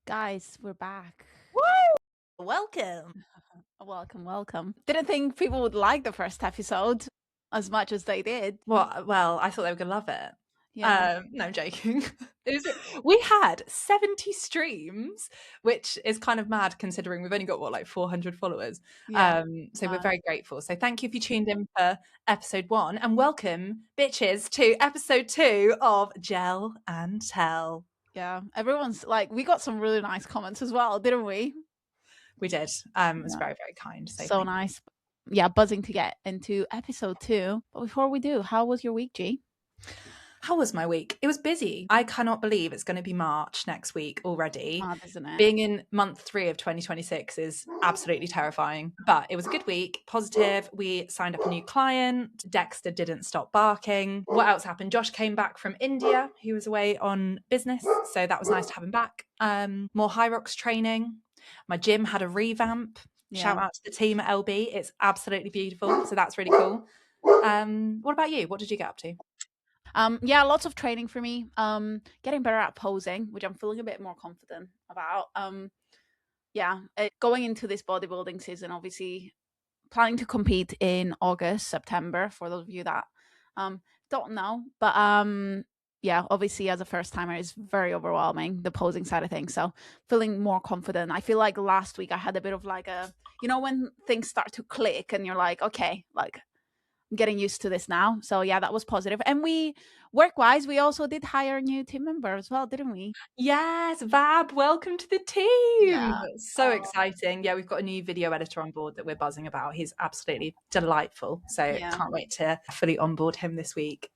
Guys, we're back. Woo! Welcome. Welcome. Didn't think people would like the first episode as much as they did. Well, I thought they were gonna love it. Yeah. No, I'm joking. We had 70 streams, which is kind of mad considering we've only got 400 followers. Yeah. So we're very grateful. So thank you if you tuned in for episode 1, and welcome, bitches, to episode 2 of Gel and Tell. Yeah. Everyone's like, we got some really nice comments as well, didn't we? We did. It was very, very kind. So nice. Yeah, buzzing to get into episode 2. But before we do, how was your week, G? How was my week? It was busy. I cannot believe it's going to be March next week already. Mad, isn't it? Being in month 3 of 2026 is absolutely terrifying. But it was a good week, positive. We signed up a new client. Dexter didn't stop barking. What else happened? Josh came back from India. He was away on business, so that was nice to have him back. More High Rocks training. My gym had a revamp. Yeah. Shout out to the team at LB. It's absolutely beautiful. So that's really cool. What about you? What did you get up to? Yeah, lots of training for me. Getting better at posing, which I'm feeling a bit more confident about. Going into this bodybuilding season, obviously planning to compete in August, September, for those of you that don't know. But obviously as a first timer, it's very overwhelming, the posing side of things. So feeling more confident. I feel like last week I had a bit of like a, when things start to click and you're like, okay, like I'm getting used to this now. So yeah, that was positive. And we, work-wise, we also did hire a new team member as well, didn't we? Yes, Vab, welcome to the team. Yeah. So exciting. Yeah, we've got a new video editor on board that we're buzzing about. He's absolutely delightful. So can't wait to fully onboard him this week.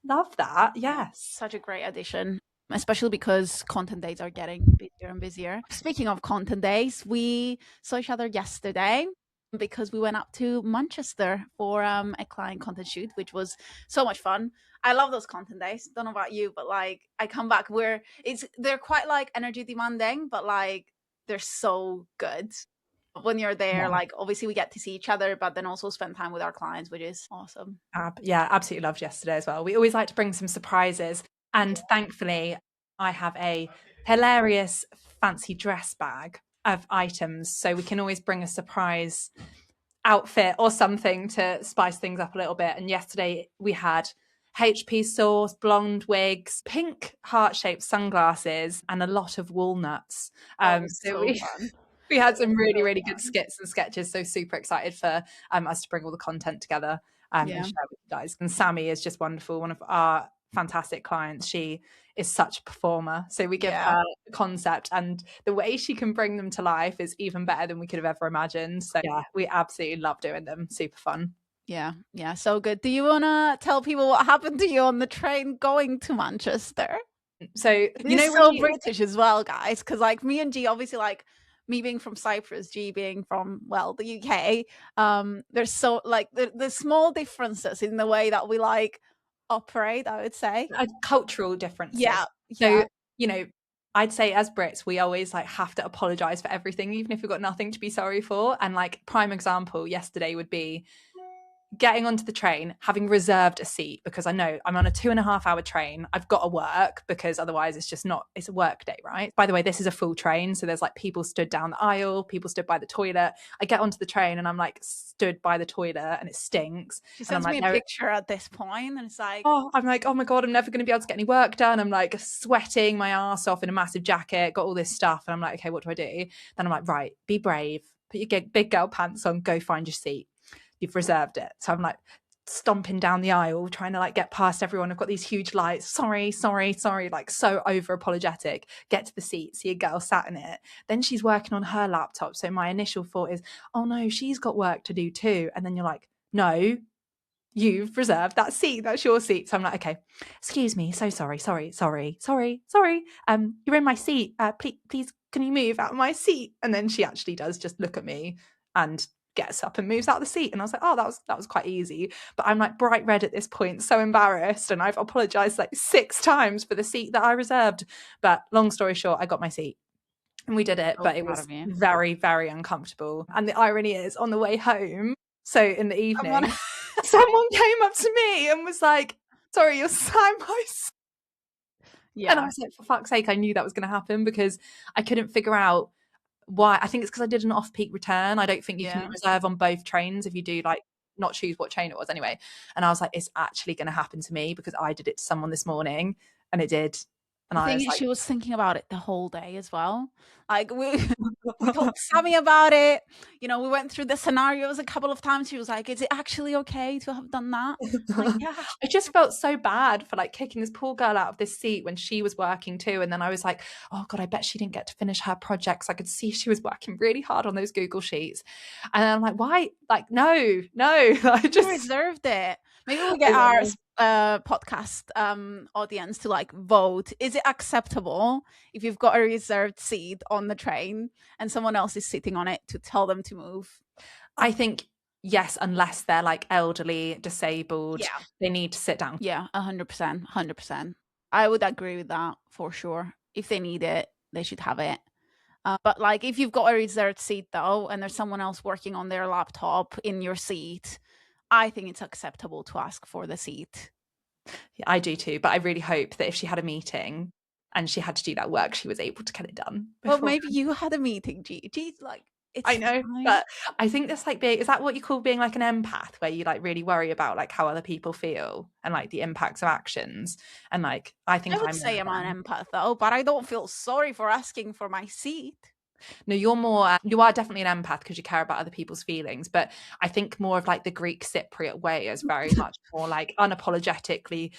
Love that. Yes. Such a great addition, especially because content days are getting busier and busier. Speaking of content days, we saw each other yesterday because we went up to Manchester for a client content shoot, which was so much fun. I love those content days. Don't know about you, but like I come back where they're quite like energy demanding, but like they're so good. When you're there, like obviously we get to see each other, but then also spend time with our clients, which is awesome. Yeah, absolutely loved yesterday as well. We always like to bring some surprises, and thankfully I have a hilarious fancy dress bag of items, so we can always bring a surprise outfit or something to spice things up a little bit. And yesterday we had HP sauce, blonde wigs, pink heart-shaped sunglasses, and a lot of walnuts. We had some really, really good skits and sketches. So super excited for us to bring all the content together and share with you guys. And Sammy is just wonderful, one of our fantastic clients. She is such a performer. So we give her the concept, and the way she can bring them to life is even better than we could have ever imagined. So yeah, we absolutely love doing them. Super fun. Yeah, so good. Do you want to tell people what happened to you on the train going to Manchester? So, British as well, guys, because like me and G, obviously, like me being from Cyprus, G being from, the UK, there's so like the small differences in the way that we like operate, I would say. Cultural differences. Yeah. So, I'd say as Brits, we always like have to apologize for everything, even if we've got nothing to be sorry for. And like prime example yesterday would be getting onto the train, having reserved a seat, because I know I'm on a 2.5-hour train. I've got to work because otherwise it's a work day, right? By the way, this is a full train. So there's like people stood down the aisle, people stood by the toilet. I get onto the train and I'm like stood by the toilet and it stinks. She sends me a picture at this point and it's like, I'm like, oh my God, I'm never going to be able to get any work done. I'm like sweating my ass off in a massive jacket, got all this stuff. And I'm like, okay, what do I do? Then I'm like, right, be brave, put your big girl pants on, go find your seat. You've reserved it. So I'm like stomping down the aisle, trying to like get past everyone. I've got these huge lights. Sorry, like so over apologetic. Get to the seat, see a girl sat in it. Then she's working on her laptop. So my initial thought is, oh no, she's got work to do too. And then you're like, no, you've reserved that seat. That's your seat. So I'm like, okay, excuse me. So sorry. You're in my seat. Please, can you move out of my seat? And then she actually does just look at me and gets up and moves out of the seat. And I was like, oh, that was quite easy. But I'm like bright red at this point, so embarrassed. And I've apologized like 6 times for the seat that I reserved. But long story short, I got my seat and we did it. But it was very, very uncomfortable. And the irony is, on the way home, so in the evening, someone came up to me and was like, sorry, you're sat in my seat. And I Yeah. was like, for fuck's sake, I knew that was going to happen because I couldn't figure out why. I think it's because I did an off-peak return. I don't think you can Yeah. reserve on both trains if you do like not choose what train it was anyway. And I was like, it's actually going to happen to me because I did it to someone this morning and it did. And The I thing was is, like, she was thinking about it the whole day as well. Like we told Sammy about it. You know, we went through the scenarios a couple of times. She was like, "Is it actually okay to have done that?" Like, yeah. I just felt so bad for like kicking this poor girl out of this seat when she was working too. And then I was like, oh God, I bet she didn't get to finish her projects. I could see she was working really hard on those Google Sheets. And I'm like, why? Like, no. I You just, reserved it. Maybe we'll I get our know. podcast audience to like vote. Is it acceptable if you've got a reserved seat on the train and someone else is sitting on it to tell them to move? I think, yes, unless they're like elderly, disabled, Yeah. they need to sit down. Yeah, 100%. 100%. I would agree with that for sure. If they need it, they should have it. But like if you've got a reserved seat though, and there's someone else working on their laptop in your seat, I think it's acceptable to ask for the seat. Yeah, I do too. But I really hope that if she had a meeting and she had to do that work, she was able to get it done Well, before. maybe you had a meeting, G. G's like, it's I know, fine. but I think that's like being, is that what you call being like an empath, where you like really worry about like how other people feel and like the impacts of actions? And like, I think I would I'm one say of I'm them. an empath though, but I don't feel sorry for asking for my seat. No, you're more, you are definitely an empath because you care about other people's feelings. But I think more of like the Greek Cypriot way is very much more like unapologetically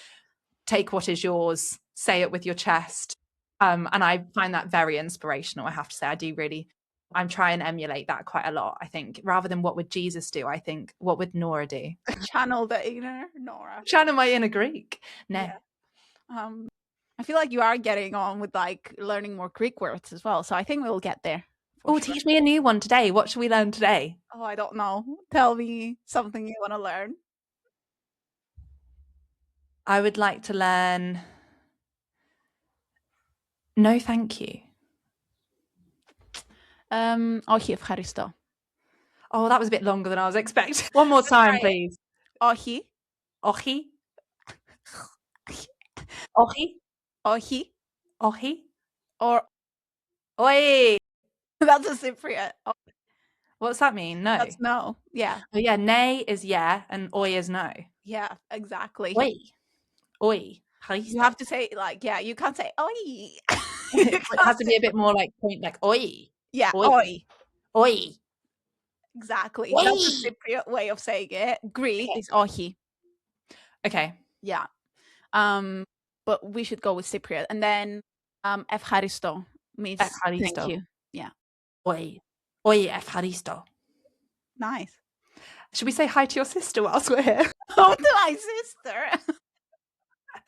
take what is yours, say it with your chest. And I find that very inspirational, I have to say. I do really, I'm trying to emulate that quite a lot. I think rather than what would Jesus do, I think what would Nora do? Channel the inner Nora. Channel my inner Greek. No. Yeah. I feel like you are getting on with like learning more Greek words as well. So I think we'll get there for Oh, sure. teach me a new one today. What should we learn today? Oh, I don't know. Tell me something you want to learn. I would like to learn no thank you. Όχι ευχαριστώ. Oh, that was a bit longer than I was expecting. One more time, please. Όχι. Ochi. Ochi. Όχι. Ochi. Or Oi. that's a Cypriot. Oh, What's that mean? No. that's no. Yeah. Oh yeah, nay is yeah and oi is no. Yeah, exactly. Oi. Oi. You have to say like, yeah, you can't say oi. It has to be a bit more like point, like oi. Yeah, Oi. oi. Oi. Exactly. Oi. That's a Cypriot way of saying it. Greek is ohi. Okay. Yeah. But we should go with Cypriot. And then ευχαριστώ means thank Efharisto. you. Yeah. Oi. Oi efharisto. Nice. Should we say hi to your sister whilst we're here? Oh, to my sister.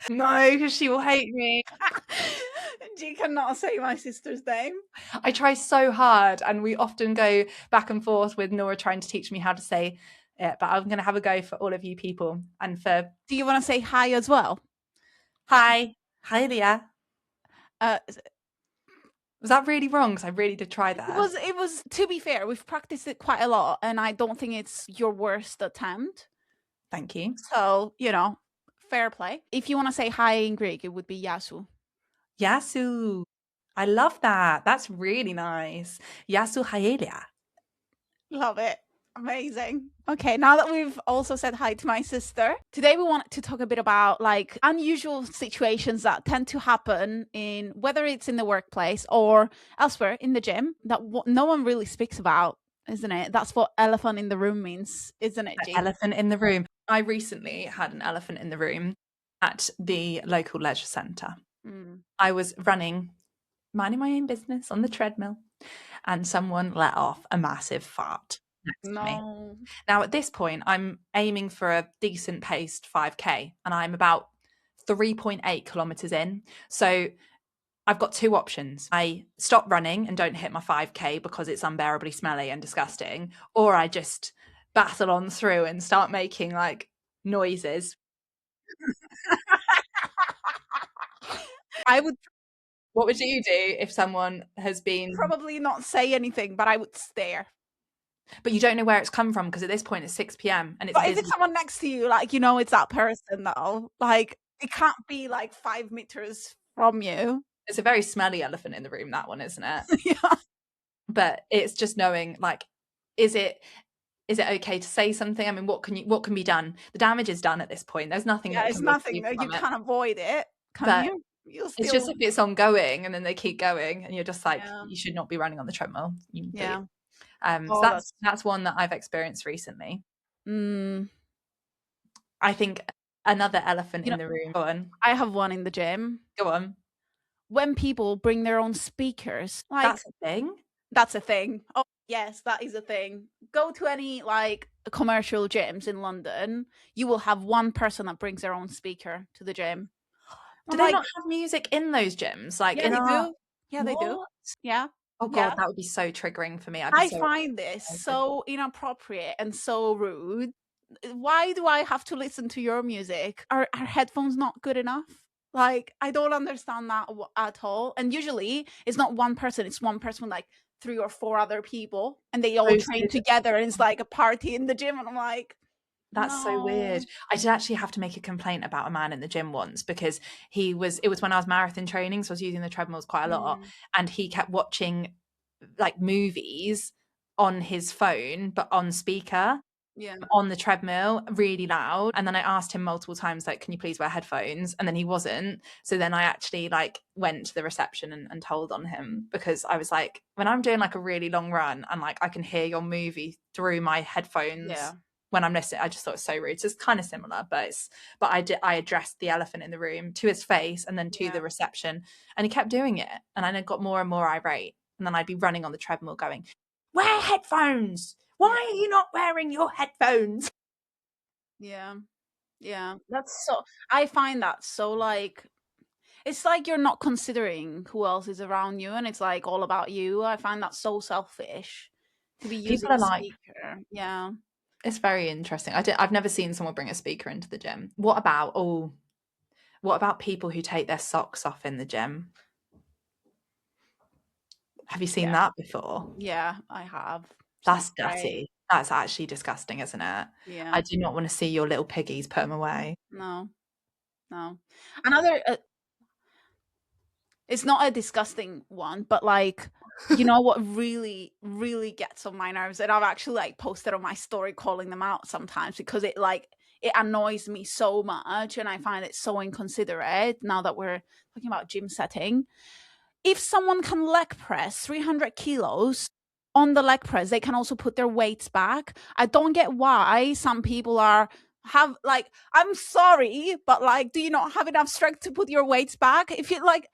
No, because she will hate me. You cannot say my sister's name. I try so hard, and we often go back and forth with Nora trying to teach me how to say it. But I'm going to have a go for all of you people. And for Do you want to say hi as well? hi, hi, Leah. Uh, Was that really wrong? Because I really did try that. it was, to be fair, we've practiced it quite a lot, and I don't think it's your worst attempt. Thank you. So, you know, fair play. If you want to say hi in Greek, it would be yasu. Yasu. I love that. That's really nice. Yasu haelia. Love it. Amazing. Okay, now that we've also said hi to my sister, today we want to talk a bit about like unusual situations that tend to happen in whether it's in the workplace or elsewhere in the gym that no one really speaks about, isn't it? That's what elephant in the room means, isn't it, G? Elephant in the room. I recently had an elephant in the room at the local leisure centre. I was running, minding my own business on the treadmill, and someone let off a massive fart next to me. No. Now, at this point, I'm aiming for a decent paced 5K, and I'm about 3.8 kilometres in. So I've got two options. I stop running and don't hit my 5K because it's unbearably smelly and disgusting, or I just battle on through and start making like noises. I would What would you do if someone has been, probably not say anything, but I would stare. but you don't know where it's come from because at this point it's 6 p.m. and it's But if busy. it's someone next to you, like, you know, it's that person though. Like, it can't be like 5 meters from you. It's a very smelly elephant in the room, that one, isn't it? Yeah. But it's just knowing, like, is it okay to say something? I mean, what can be done? The damage is done at this point. There's nothing Yeah, that it's can be nothing achieved that you from it. can't avoid it, can But you? You'll it's just still if it's ongoing and then they keep going and you're just like, yeah, you should not be running on the treadmill. But yeah. so Oh, that's one that I've experienced recently. mm, I think another elephant you in know, the room. Go on. I have one in the gym. Go on. When people bring their own speakers, like That's a thing. that's a thing. Oh, yes, that is a thing. Go to any like commercial gyms in London, you will have one person that brings their own speaker to the gym. Do I'm they like, not have music in those gyms? Like yeah, in they our do. Yeah, they do. what? Yeah. Oh Yeah. God, that would be so triggering for me. I'd be I so find this irritated. so inappropriate and so rude. Why do I have to listen to your music? Are headphones not good enough? Like, I don't understand that at all. And usually, it's not one person; it's one person with like 3 or 4 other people, and they all train Posted. together, and it's like a party in the gym. And I'm like, That's so weird. no, I did actually have to make a complaint about a man in the gym once because it was when I was marathon training, so I was using the treadmills quite a lot, mm, and he kept watching like movies on his phone, but on speaker yeah, on the treadmill really loud. And then I asked him multiple times, like, can you please wear headphones? And then he wasn't. So then I actually like went to the reception and told on him because I was like, when I'm doing like a really long run and like I can hear your movie through my yeah, headphones when I'm listening, I just thought it's so rude. So it's kind of similar, but I addressed the elephant in the room to his face and then to yeah, the reception, and he kept doing it. And I got more and more irate. And then I'd be running on the treadmill going, wear headphones. Why yeah, are you not wearing your headphones? yeah, yeah. That's so. I find that so like it's like you're not considering who else is around you and it's like all about you. I find that so selfish to be People using are a like, speaker. Yeah. it's very interesting. I've never seen someone bring a speaker into the gym. What about people who take their socks off in the gym? Have you seen Yeah. that before? Yeah, I have. It's not That's great. dirty. That's actually disgusting, isn't it? Yeah. I do not want to see your little piggies put them away. No. No. Another it's not a disgusting one, but like you know what really really gets on my nerves and I've actually like posted on my story calling them out sometimes because it annoys me so much and I find it so inconsiderate now that we're talking about gym setting. If someone can leg press 300 kilos on the leg press, they can also put their weights back. I don't get why some people are have like I'm sorry, but like do you not have enough strength to put your weights back? If you like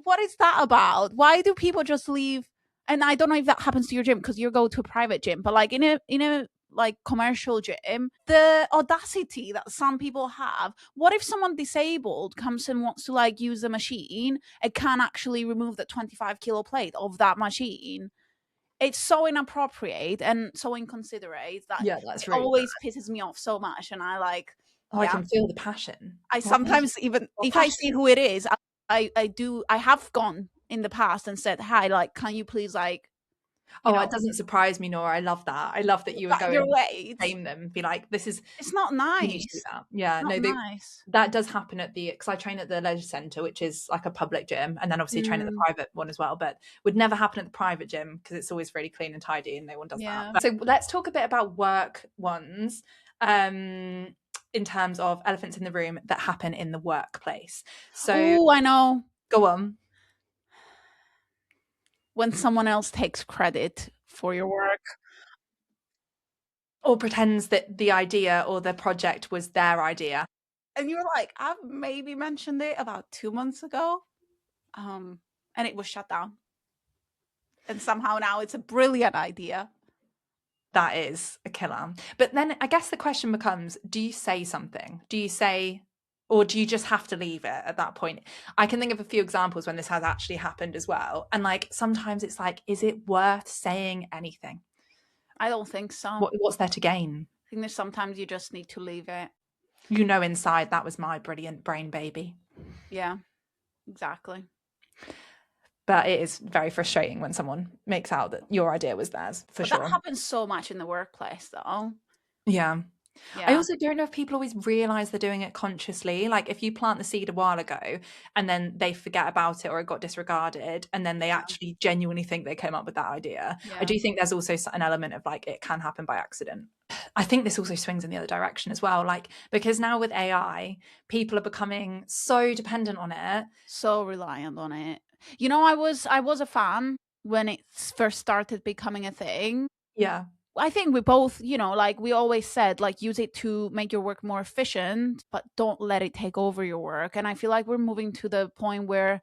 what is that about? Why do people just leave? And I don't know if that happens to your gym because you go to a private gym, but like in a like commercial gym, the audacity that some people have. What if someone disabled comes and wants to like use the machine and can actually remove the 25-kilo plate of that machine? It's so inappropriate and so inconsiderate that Yeah, it that's really bad. always pisses me off so much. And I like, Oh, I yeah, can feel the passion. I What sometimes even what if I passion? see who it is, I have gone in the past and said, "Hi, like, can you please like, you Oh, it know, doesn't surprise me, Nora. I love that. I love that put you would back go your and weight?" shame them, be like, this is It's not you need to do nice. that. Yeah, Not no, nice. that does happen at the because I train at the leisure centre, which is like a public gym, and then obviously train at the Mm, private one as well. But would never happen at the private gym because it's always really clean and tidy, and no one does that. yeah. But, so let's talk a bit about work ones. In terms of elephants in the room that happen in the workplace. So Oh, I know. go on. When someone else takes credit for your work. Or pretends that the idea or the project was their idea. And you're like, I've maybe mentioned it about 2 months ago. And it was shut down. And somehow now it's a brilliant idea. That is a killer. But then I guess the question becomes, do you say something? Do you say, or do you just have to leave it at that point? I can think of a few examples when this has actually happened as well. And like sometimes it's like, is it worth saying anything? I don't think so. I What's there to gain? think there's sometimes you just need to leave it. You know, inside that was my brilliant brain baby. Yeah, exactly. But it is very frustrating when someone makes out that your idea was theirs, for But that sure. happens so much in the workplace, though. Yeah. I Yeah. also don't know if people always realize they're doing it consciously. Like if you plant the seed a while ago and then they forget about it or it got disregarded and then they Yeah. actually genuinely think they came up with that idea. I Yeah. do think there's also an element of like it can happen by accident. I think this also swings in the other direction as well. Like because now with AI, people are becoming so dependent on it. So reliant on it. I was a fan when it first started becoming a thing. Yeah. I think we both, like we always said, like use it to make your work more efficient, but don't let it take over your work. And I feel like we're moving to the point where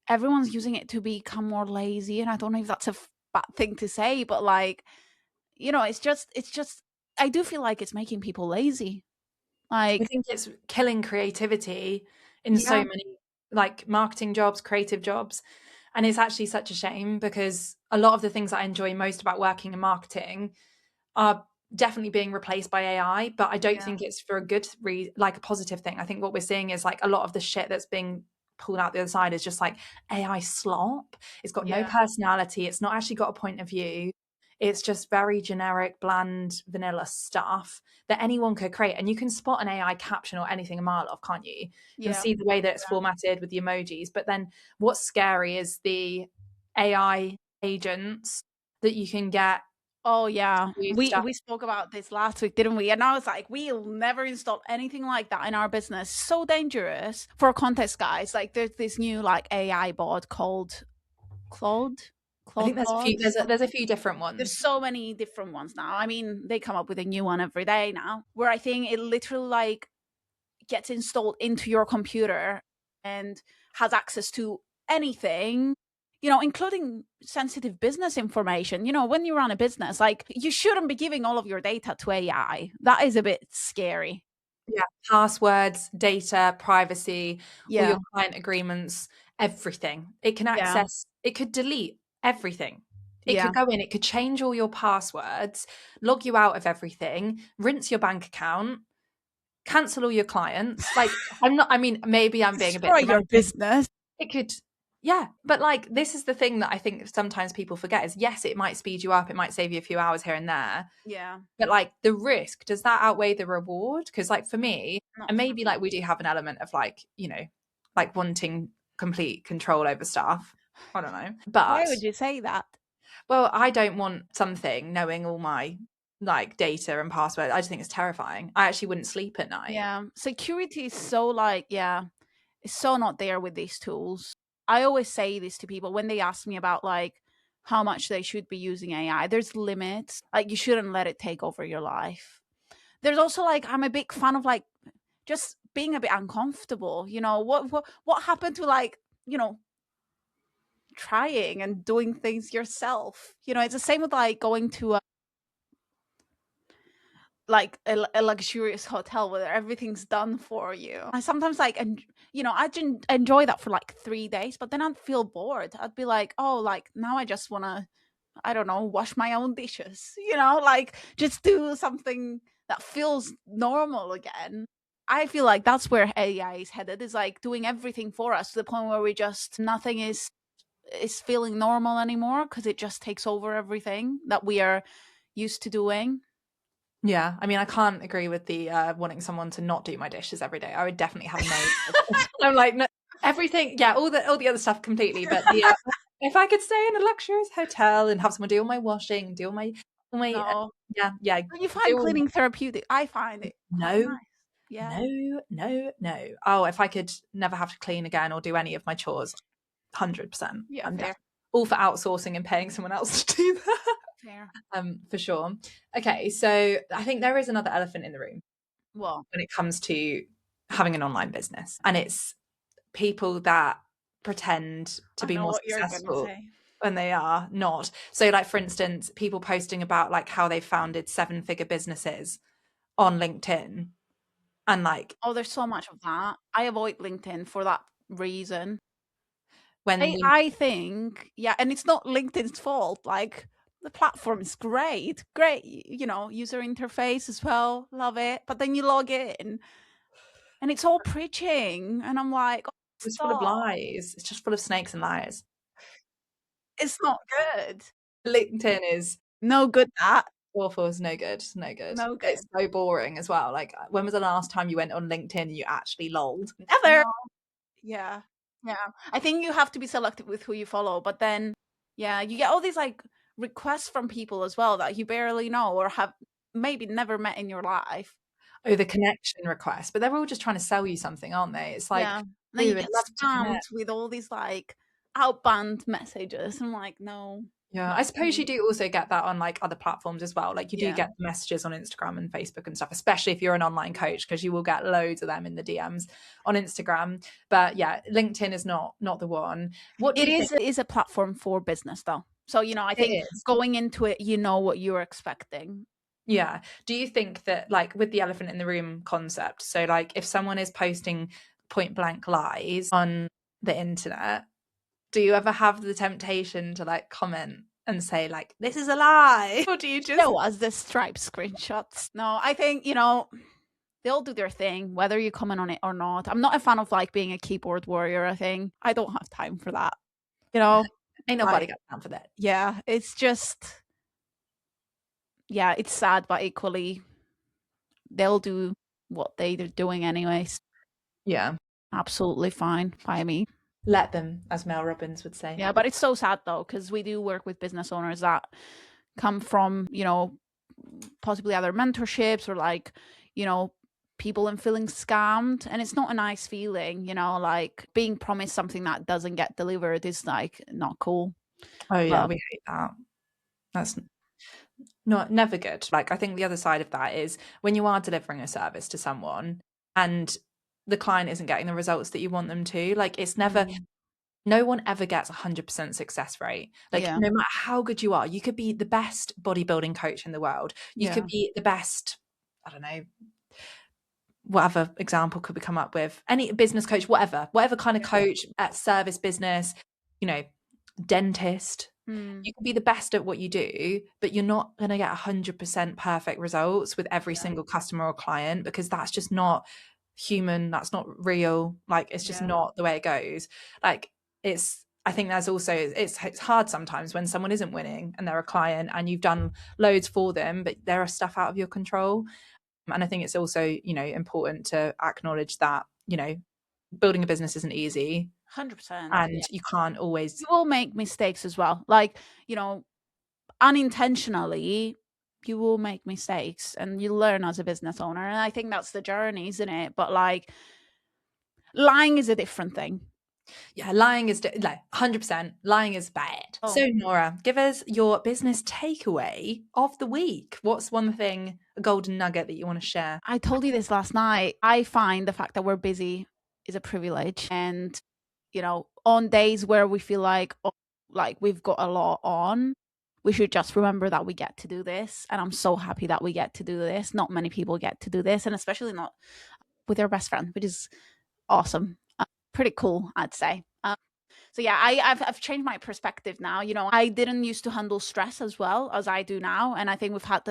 everyone's using it to become more lazy. And I don't know if that's a bad thing to say, but like, it's just, I do feel like it's making people lazy. I Like, think it's killing creativity in so yeah, many like marketing jobs, creative jobs. And it's actually such a shame because a lot of the things that I enjoy most about working in marketing are definitely being replaced by AI, but I don't yeah, think it's for a good like a positive thing. I think what we're seeing is like a lot of the shit that's being pulled out the other side is just like AI slop. It's got no yeah, personality. It's not actually got a point of view. It's just very generic, bland, vanilla stuff that anyone could create. And you can spot an AI caption or anything a mile off, can't you? You can yeah. see the way that it's formatted with the emojis. But then what's scary is the AI agents that you can get Oh to yeah. do We stuff. we spoke about this last week, didn't we? And I was like, we'll never install anything like that in our business. So dangerous. For context, guys, like there's this new like AI bot called Claude. I Claude think there's a bot. few there's a few different There's ones. so many different ones now. I mean, they come up with a new one every day now. Where I think it literally like gets installed into your computer and has access to anything, including sensitive business information. When you run a business, like you shouldn't be giving all of your data to AI. That is a bit scary. Yeah, passwords, data, privacy, all Yeah. your client agreements, everything. It can Yeah. access, it could delete everything. It Yeah. could go in, it could change all your passwords, log you out of everything, rinse your bank account, cancel all your clients. Like, I mean, maybe I'm being a bit Destroy your dramatic. business. It could, yeah, but like, this is the thing that I think sometimes people forget is yes, it might speed you up, it might save you a few hours here and there, Yeah. but like the risk, does that outweigh the reward? Because like for me, Not and for maybe me. like we do have an element of like, like wanting complete control over stuff. I don't know. Why But would you say that? well, I don't want something knowing all my like data and password. I just think it's terrifying. I actually wouldn't sleep at night. Yeah. Security is so like, yeah, it's so not there with these tools. I always say this to people when they ask me about like how much they should be using AI. There's limits. Like you shouldn't let it take over your life. There's also like I'm a big fan of like just being a bit uncomfortable. What happened to like, trying and doing things yourself? It's the same with like going to like a luxurious hotel where everything's done for you. I sometimes like, and I didn't enjoy that for like 3 days, but then I'd feel bored. I'd be like, oh, like now I just want to, I don't know, wash my own dishes, like just do something that feels normal again. I feel like that's where AI is headed, is like doing everything for us to the point where we just, nothing is feeling normal anymore because it just takes over everything that we are used to doing. Yeah, I mean, I can't agree with the wanting someone to not do my dishes every day. I would definitely have a maid. I'm like, no, everything, yeah, all the other stuff completely. But the if I could stay in a luxurious hotel and have someone do all my washing, do all my No. yeah, yeah, Don't you do find all cleaning therapeutic? I find it quite no, nice. Yeah. no, no, no. Oh, if I could never have to clean again or do any of my chores, 100%. Yeah, I'm fair. definitely all for outsourcing and paying someone else to do that. Fair. For sure. Okay, so I think there is another elephant in the room Well, when it comes to having an online business, and it's people that pretend to I be know more what you're gonna successful say. when they are not. So, like for instance, people posting about like how they founded seven-figure businesses on LinkedIn, and like Oh, there's so much of that. I avoid LinkedIn for that reason. when you I think, yeah, and it's not LinkedIn's fault. Like the platform is great, great, user interface as well, love it. But then you log in and it's all preaching, and I'm like, oh, it's full of stop, lies, it's just full of snakes and liars. it's not good. LinkedIn is No good that. Awful is no good. No good. No It's good. so boring as well. Like, when was the last time you went on LinkedIn and you actually lolled? I Never. know. Yeah. Yeah. I think you have to be selective with who you follow, but then yeah, you get all these like requests from people as well that you barely know or have maybe never met in your life. Oh, the connection request, but they're all just trying to sell you something, aren't they? It's like, Yeah. And then we you would get love to spammed connect. with all these like outbound messages. I'm like, no, Yeah, I not suppose you me. do also get that on like other platforms as well. Like, you do Yeah. get messages on Instagram and Facebook and stuff, especially if you're an online coach, because you will get loads of them in the DMs on Instagram. But yeah, LinkedIn is not the one. What do It you think is a platform for business though. So, I it think is? going into it, you know what you're expecting. Yeah. Do you think that, like, with the elephant in the room concept, so like if someone is posting point blank lies on the internet, do you ever have the temptation to like comment and say like, this is a lie? Or do you just, There was the Stripe screenshots. No, I think, they'll do their thing, whether you comment on it or not. I'm not a fan of like being a keyboard warrior. I don't have time for that. You know, ain't nobody like got time for that? yeah, it's just yeah, it's sad, but equally they'll do what they're doing anyways. Yeah. Absolutely fine by me. Let them, as Mel Robbins would say. Yeah, but it's so sad though because we do work with business owners that come from possibly other mentorships or like you know people and feeling scammed, and it's not a nice feeling. Like being promised something that doesn't get delivered is like not cool. Oh yeah, But we hate that. That's not never good. Like, I think the other side of that is when you are delivering a service to someone and the client isn't getting the results that you want them to, like, it's never, mm, no one ever gets 100% success rate. Like, yeah, no matter how good you are, you could be the best bodybuilding coach in the world. You could yeah, be the best, I don't know, whatever example could we come up with? Any business coach, whatever kind of coach at service business, you know, dentist. mm, You can be the best at what you do, but you're not going to get 100% perfect results with every yeah, single customer or client, because that's just not human. That's not real. Like, it's just yeah, not the way it goes. Like, I think there's also, it's hard sometimes when someone isn't winning and they're a client and you've done loads for them, but there are stuff out of your control. And I think it's also, important to acknowledge that, building a business isn't easy, 100%. and you can't always. You will make mistakes as well, like you know unintentionally. You will make mistakes and you learn as a business owner, and I think that's the journey, isn't it? But like lying is a different thing. Yeah, lying is like 100%. Lying is bad. Oh, So, Nora, give us your business takeaway of the week. What's one thing, a golden nugget that you want to share? I told you this last night. I find the fact that we're busy is a privilege. And, on days where we feel like, oh, like we've got a lot on, we should just remember that we get to do this. And I'm so happy that we get to do this. Not many people get to do this, and especially not with their best friend, which is awesome. Pretty cool, I'd say. So yeah, I've changed my perspective now. I didn't used to handle stress as well as I do now, and I think we've had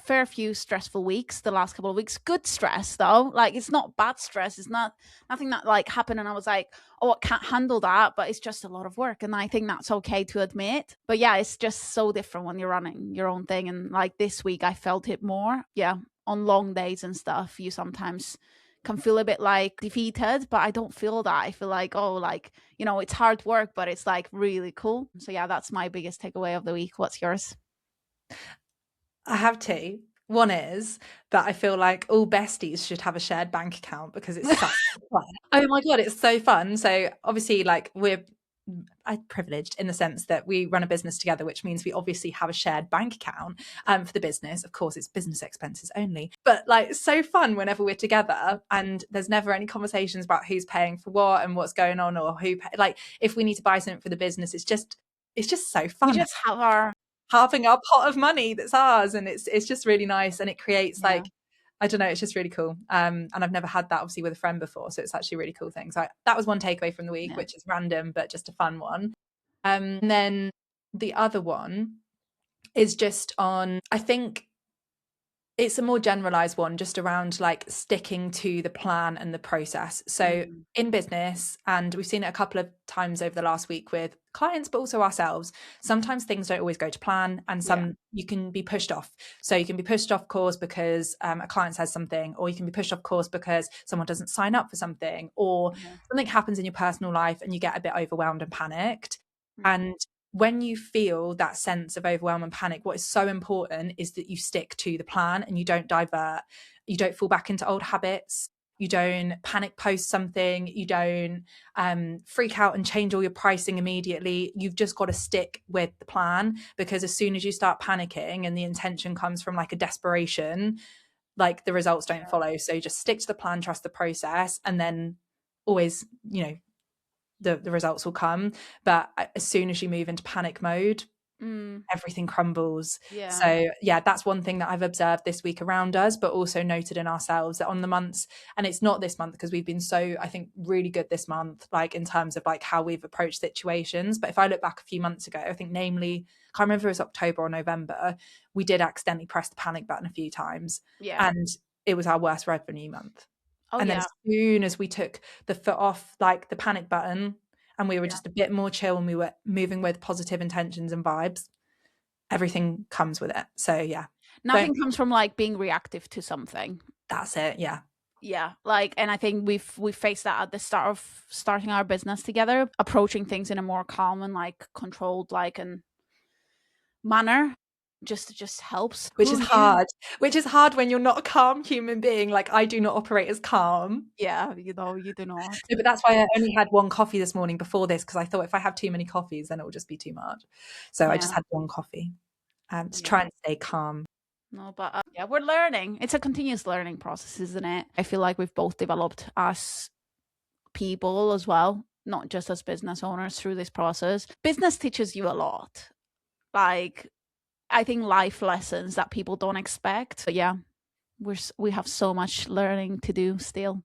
fair few stressful weeks the last couple of weeks. Good stress though, like it's not bad stress. It's not nothing that like happened and I was like, oh, I can't handle that. But it's just a lot of work, and I think that's okay to admit. But yeah, it's just so different when you're running your own thing, and like this week I felt it more. Yeah, on long days and stuff, you sometimes can feel a bit like defeated, but I don't feel that. I feel like, oh, like, it's hard work, but it's like really cool. So yeah, that's my biggest takeaway of the week. What's yours? I have two. One is that I feel like all besties should have a shared bank account because it's such fun. Oh my God, it's so fun. So obviously, like, we're privileged in the sense that we run a business together, which means we obviously have a shared bank account for the business. Of course, it's business expenses only, but like, it's so fun whenever we're together, and there's never any conversations about who's paying for what and what's going on, or like, if we need to buy something for the business, it's just so We fun just have our having our pot of money that's ours, and it's just really nice, and it creates yeah, like, I don't know, it's just really cool. And I've never had that obviously with a friend before, so it's actually a really cool thing. So that was one takeaway from the week, yeah. which is random but just a fun one. And then the other one is just on, I think it's a more generalized one, just around like sticking to the plan and the process. So Mm, in business, and we've seen it a couple of times over the last week with clients, but also ourselves. Sometimes things don't always go to plan, and you can be pushed off. So you can be pushed off course because a client says something, or you can be pushed off course because someone doesn't sign up for something, or something happens in your personal life and you get a bit overwhelmed and panicked. And when you feel that sense of overwhelm and panic, what is so important is that you stick to the plan and you don't divert. You don't fall back into old habits. You don't panic post something. You don't freak out and change all your pricing immediately. You've just got to stick with the plan, because as soon as you start panicking and the intention comes from like a desperation, like the results don't follow. So just stick to the plan, trust the process, and then always, the results will come. But as soon as you move into panic mode, everything crumbles. So that's one thing that I've observed this week around us, but also noted in ourselves, that on the months, and it's not this month because we've been so, I think, really good this month, like in terms of like how we've approached situations. But if I look back a few months ago, I think namely, I can't remember if it was October or November, we did accidentally press the panic button a few times, and it was our worst revenue month. And then as soon as we took the foot off like the panic button, and we were just a bit more chill, and we were moving with positive intentions and vibes, everything comes with it. So nothing comes from like being reactive to something. That's it. Like, and I think we've faced that at the start of starting our business together, approaching things in a more calm and like controlled like and manner just helps. Which is hard when you're not a calm human being. Like, I do not operate as calm. You do not. But that's why I only had one coffee this morning before this, because I thought if I have too many coffees, then it will just be too much. So I just had one coffee to try and stay calm. No, but we're learning. It's a continuous learning process, isn't it? I feel like we've both developed as people as well, not just as business owners, through this process. Business teaches you a lot. Like, I think life lessons that people don't expect. But we have so much learning to do still.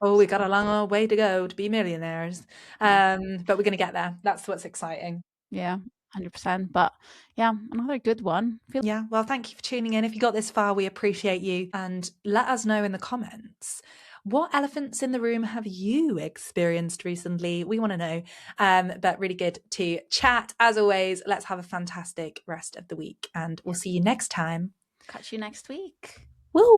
Oh, we got a long way to go to be millionaires. But we're going to get there. That's what's exciting. 100%. But another good one. Well, thank you for tuning in. If you got this far, we appreciate you. And let us know in the comments, what elephants in the room have you experienced recently? We want to know. But really good to chat. As always, let's have a fantastic rest of the week, and we'll see you next time. Catch you next week.